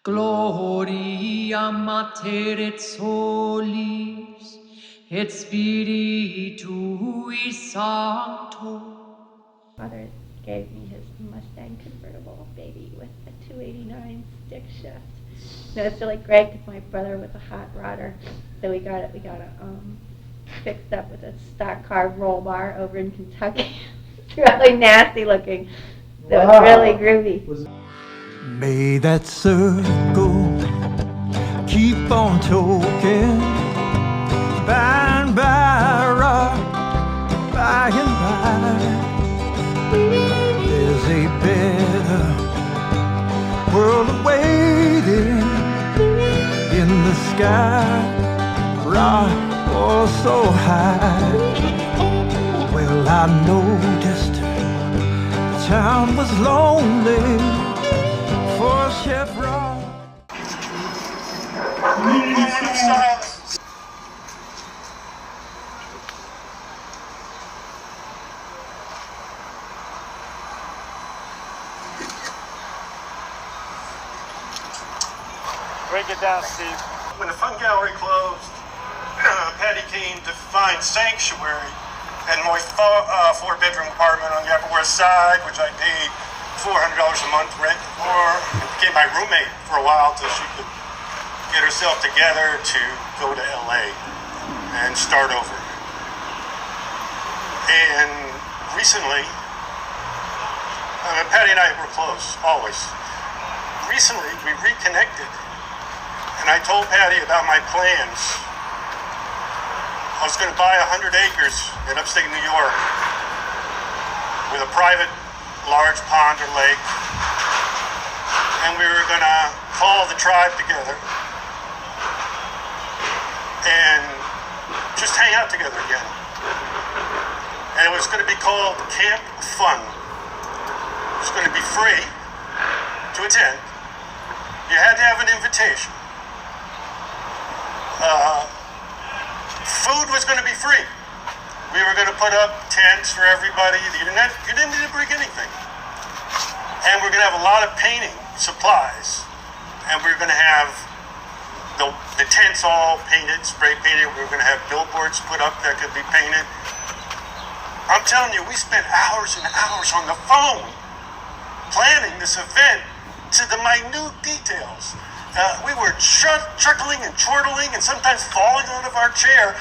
Gloria Mater et Solis, et Spiritui Sancto. Father gave me his Mustang convertible baby with a 289 stick shift. No, it's really great because my brother was a hot rodder, so we got it fixed up with a stock car roll bar over in Kentucky. It's really nasty looking, so it's really groovy. May that circle keep on toking, by and by, rock, by and by. There's a better world awaiting in the sky, rock, oh so high. Well, I noticed the town was lonely for Chef Rock. Break it down, Steve. When the Fun Gallery closed, Patti came to find sanctuary in my four-bedroom apartment on the Upper West Side, which I paid $400 a month rent for. It became my roommate for a while till she could get herself together to go to LA and start over. And recently, Patti and I were close, always. Recently, we reconnected. And I told Patti about my plans. I was going to buy 100 acres in upstate New York with a private large pond or lake. And we were going to call the tribe together and just hang out together again. And it was going to be called Camp Fun. It was going to be free to attend. You had to have an invitation. Food was going to be free. We were going to put up tents for everybody. You didn't need to bring anything. And we're going to have a lot of painting supplies. And we're going to have the tents all painted, spray painted. We're going to have billboards put up that could be painted. I'm telling you, we spent hours and hours on the phone planning this event to the minute details. We were chuckling and chortling and sometimes falling out of our chair.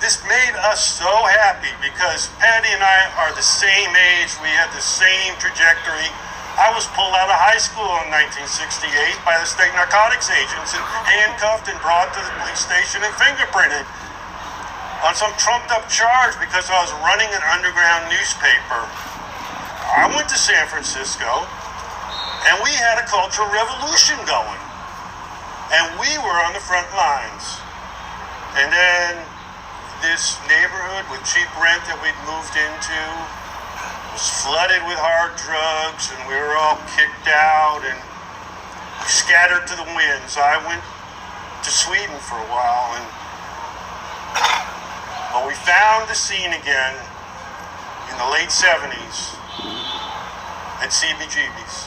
This made us so happy because Patti and I are the same age. We had the same trajectory. I was pulled out of high school in 1968 by the state narcotics agents and handcuffed and brought to the police station and fingerprinted on some trumped up charge because I was running an underground newspaper. I went to San Francisco and we had a cultural revolution going. And we were on the front lines. And then this neighborhood with cheap rent that we'd moved into was flooded with hard drugs, and we were all kicked out and scattered to the winds. I went to Sweden for a while, but we found the scene again in the late 70s at CBGB's.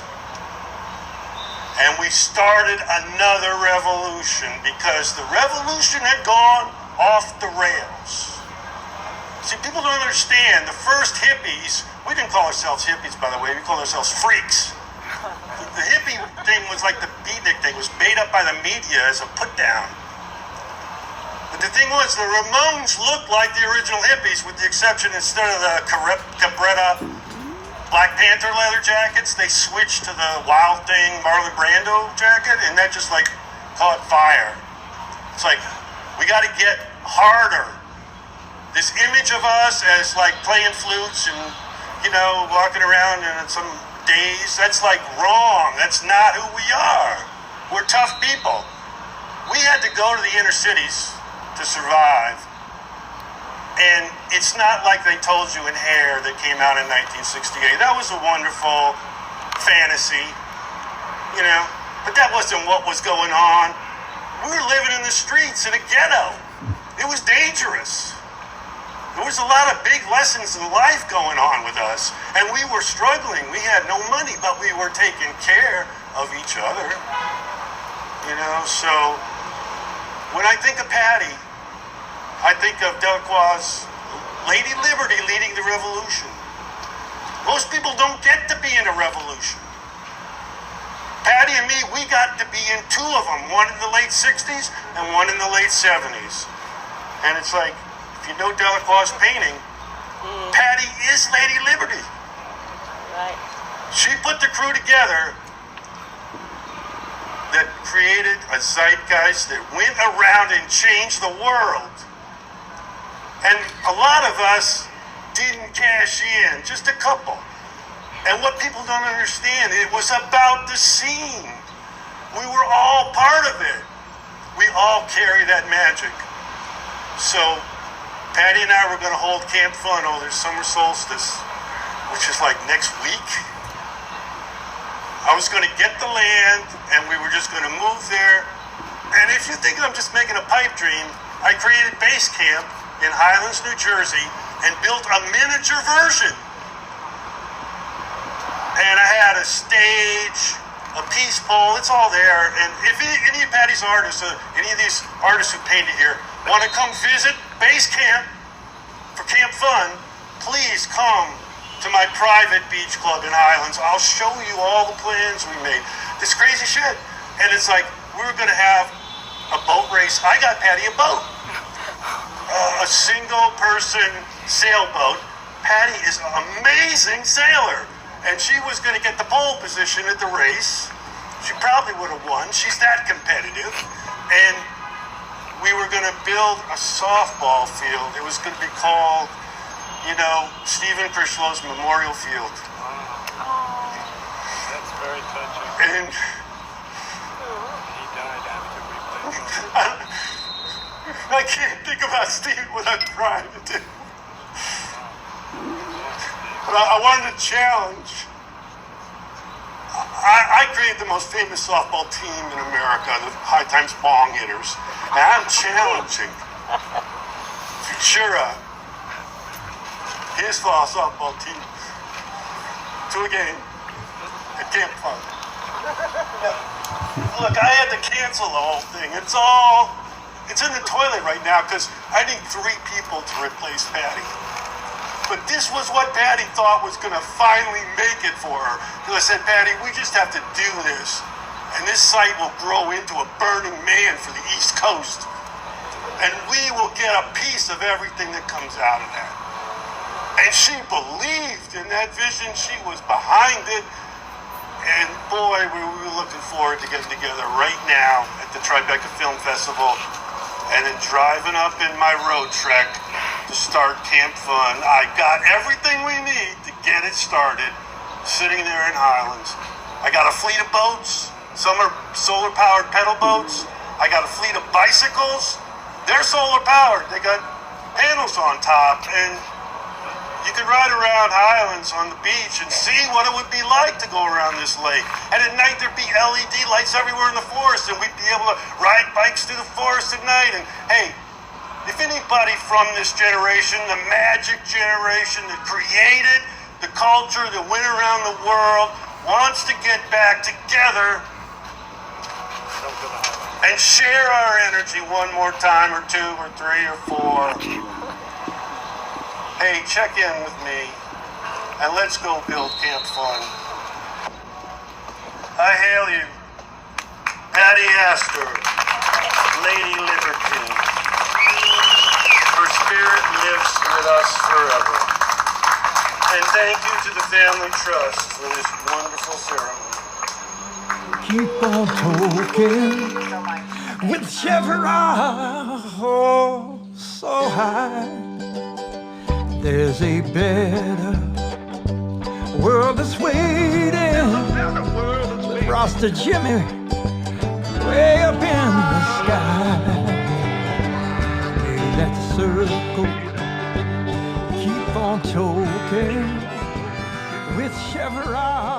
And we started another revolution because the revolution had gone off the rails. See, people don't understand. The first hippies, we didn't call ourselves hippies, by the way. We called ourselves freaks. The hippie thing was like the beatnik thing. It was made up by the media as a put-down. But the thing was, the Ramones looked like the original hippies with the exception, instead of the Cabretta Black Panther leather jackets, they switched to the Wild Thing Marlon Brando jacket, and that just like caught fire. It's like, we got to get harder. This image of us as like playing flutes and, walking around in some days, that's like wrong. That's not who we are. We're tough people. We had to go to the inner cities to survive. And it's not like they told you in Hair that came out in 1968. That was a wonderful fantasy, but that wasn't what was going on. We were living in the streets in a ghetto. It was dangerous. There was a lot of big lessons in life going on with us, and we were struggling. We had no money, but we were taking care of each other. You know, so when I think of Patti, I think of Delacroix's Lady Liberty leading the revolution. Most people don't get to be in a revolution. Patti and me, we got to be in two of them, one in the late 60s and one in the late 70s. And it's like, if you know Delacroix's painting, Patti is Lady Liberty. Right. She put the crew together that created a zeitgeist that went around and changed the world. And a lot of us didn't cash in, just a couple. And what people don't understand, it was about the scene. We were all part of it. We all carry that magic. So Patti and I were going to hold Camp Fun over the summer solstice, which is like next week. I was going to get the land, and we were just going to move there. And if you think I'm just making a pipe dream, I created base camp in Highlands, New Jersey, and built a miniature version. And I had a stage, a peace pole, it's all there. And if any of Patti's artists, any of these artists who painted here, want to come visit base camp for Camp Fun, please come to my private beach club in Highlands. I'll show you all the plans we made. This crazy shit. And it's like, we were going to have a boat race. I got Patti a boat. A single person sailboat. Patti is an amazing sailor. And she was going to get the pole position at the race. She probably would have won. She's that competitive. And we were going to build a softball field. It was going to be called, you know, Stephen Crishlow's Memorial Field. That's very touching. And He died after we played. I can't think about Steve without crying to do. But I wanted to challenge. I created the most famous softball team in America, the High Times Bong Hitters. And I'm challenging Futura, his fall softball team, to a game at Camp Fun. Look, I had to cancel the whole thing. It's in the toilet right now because I need 3 people to replace Patti. But this was what Patti thought was going to finally make it for her. Because I said, Patti, we just have to do this. And this site will grow into a Burning Man for the East Coast. And we will get a piece of everything that comes out of that. And she believed in that vision. She was behind it. And boy, we were looking forward to getting together right now at the Tribeca Film Festival. And then driving up in my road trek to start Camp Fun. I got everything we need to get it started, sitting there in Highlands. I got a fleet of boats. Some are solar-powered pedal boats. I got a fleet of bicycles. They're solar-powered. They got panels on top. And you could ride around Highlands on the beach and see what it would be like to go around this lake. And at night there'd be LED lights everywhere in the forest, and we'd be able to ride bikes through the forest at night. And hey, if anybody from this generation, the magic generation that created the culture that went around the world, wants to get back together and share our energy one more time, or 2 or 3 or 4, hey, check in with me and let's go build Camp Fun. I hail you, Patti Astor, Lady Liberty. Her spirit lives with us forever. And thank you to the Family Trust for this wonderful ceremony. Keep on talking with Chevron so high. There's a better world that's waiting. Frosted Jimmy way up in the sky. May that circle keep on choking with Chevron.